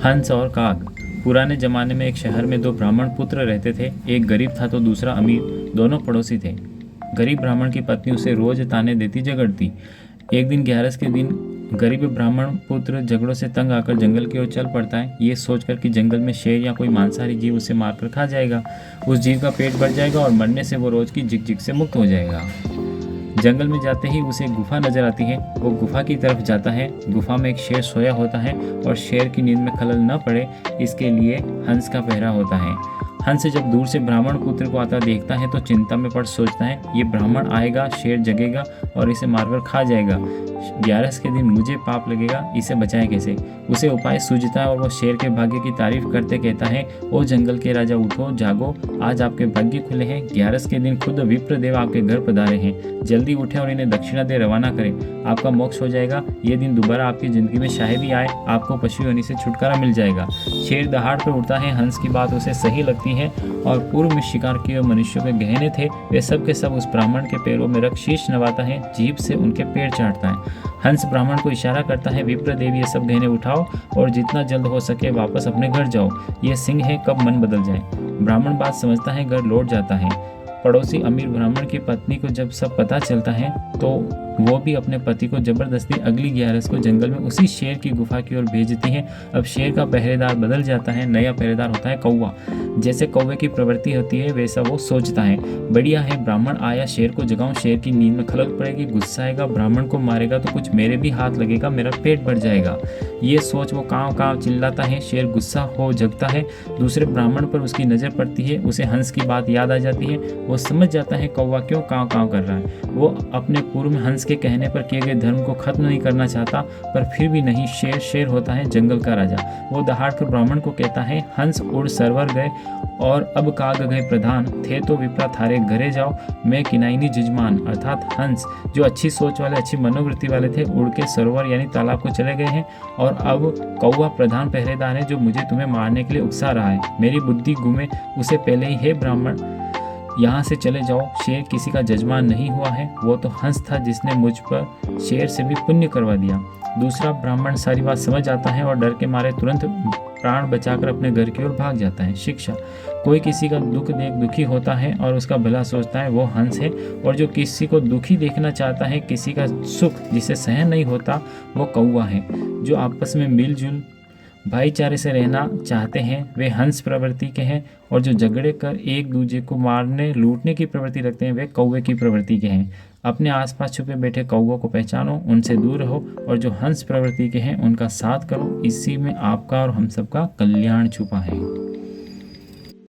हंस और काग। पुराने जमाने में एक शहर में दो ब्राह्मण पुत्र रहते थे। एक गरीब था तो दूसरा अमीर। दोनों पड़ोसी थे। गरीब ब्राह्मण की पत्नी उसे रोज ताने देती झगड़ती। एक दिन 11 के दिन गरीब ब्राह्मण पुत्र झगड़ों से तंग आकर जंगल की ओर चल पड़ता है, ये सोचकर कि जंगल में शेर या कोई मांसाहारी जीव उसे मारकर खा जाएगा। उस जीव का पेट भर जाएगा और मरने से वो रोज की झिकझिक से मुक्त हो जाएगा। जंगल में जाते ही उसे गुफा नजर आती है। वो गुफा की तरफ जाता है। गुफा में एक शेर सोया होता है और शेर की नींद में खलल न पड़े इसके लिए हंस का पहरा होता है। हंस जब दूर से ब्राह्मण पुत्र को आता देखता है तो चिंता में पड़ सोचता है, ये ब्राह्मण आएगा, शेर जगेगा और इसे मारकर खा जाएगा। 11 के दिन मुझे पाप लगेगा, इसे बचाए कैसे। उसे उपाय सूझता है और वो शेर के भाग्य की तारीफ करते कहता है, ओ जंगल के राजा उठो जागो, आज आपके भाग्य खुले हैं। 11 के दिन खुद विप्रदेव आपके घर पधारे हैं। जल्दी उठे और इन्हें दक्षिणा दे रवाना करें, आपका मोक्ष हो जाएगा। ये दिन दोबारा आपकी जिंदगी में शायद ही आए, आपको पशु योनि से छुटकारा मिल जाएगा। शेर दहाड़ पर उठता है। हंस की बात उसे सही लगती है और पूर्व में शिकार किए मनुष्यों के गहने थे वे सब के सब उस ब्राह्मण के पैरों में रख शीश नवाता है, जीभ से उनके पैर चाटता है। हंस ब्राह्मण को इशारा करता है, विप्रदेव ये सब गहने उठाओ और जितना जल्द हो सके वापस अपने घर जाओ, ये सिंह है कब मन बदल जाए। ब्राह्मण बात समझता है, घर लौट जाता है। पड़ोसी अमीर ब्राह्मण की पत्नी को जब सब पता चलता है तो वो भी अपने पति को जबरदस्ती अगली 11 को जंगल में उसी शेर की गुफा की ओर भेजती है। अब शेर का पहरेदार बदल जाता है, नया पहरेदार होता है कौवा। जैसे कौवे की प्रवृत्ति होती है वैसा वो सोचता है, बढ़िया है ब्राह्मण आया, शेर को जगाऊं, शेर की नींद में खलल पड़ेगी, गुस्सा आएगा, ब्राह्मण को मारेगा तो कुछ मेरे भी हाथ लगेगा, मेरा पेट भर जाएगा। ये सोच वो काँव काँव चिल्लाता है। शेर गुस्सा हो जगता है। दूसरे ब्राह्मण पर उसकी नज़र पड़ती है, उसे हंस की बात याद आ जाती है। वो समझ जाता है कौवा क्यों काँव काँव कर रहा है। वो अपने पूर्व में हंस के कहने पर किए गए धर्म को खत्म नहीं करना चाहता, पर फिर भी नहीं, शेर शेर होता है, जंगल का राजा। वो दहाड़ कर ब्राह्मण को कहता है, हंस उड़ सरवर गए और अब काग गए प्रधान, थे तो विप्रा थारे घरे जाओ, मैं किनाइनी जजमान। अर्थात हंस जो अच्छी सोच वाले, अच्छी मनोवृत्ति वाले थे, उड़ के सरोवर यानी तालाब को चले गए हैं और अब कौवा प्रधान पहरेदार है जो मुझे तुम्हें मारने के लिए उकसा रहा है। मेरी बुद्धि गुमे उसे पहले ही, हे ब्राह्मण यहाँ से चले जाओ। शेर किसी का जजमान नहीं हुआ है, वो तो हंस था जिसने मुझ पर शेर से भी पुण्य करवा दिया। दूसरा ब्राह्मण सारी बात समझ आता है और डर के मारे तुरंत प्राण बचाकर अपने घर की ओर भाग जाता है। शिक्षा, कोई किसी का दुख देख दुखी होता है और उसका भला सोचता है, वो हंस है। और जो किसी को दुखी देखना चाहता है, किसी का सुख जिसे सहन नहीं होता, वो कौवा है। जो आपस में मिलजुल भाईचारे से रहना चाहते हैं वे हंस प्रवृत्ति के हैं, और जो झगड़े कर एक दूसरे को मारने लूटने की प्रवृत्ति रखते हैं वे कौवे की प्रवृत्ति के हैं। अपने आसपास छुपे बैठे कौवों को पहचानो, उनसे दूर रहो, और जो हंस प्रवृत्ति के हैं उनका साथ करो। इसी में आपका और हम सबका कल्याण छुपा है।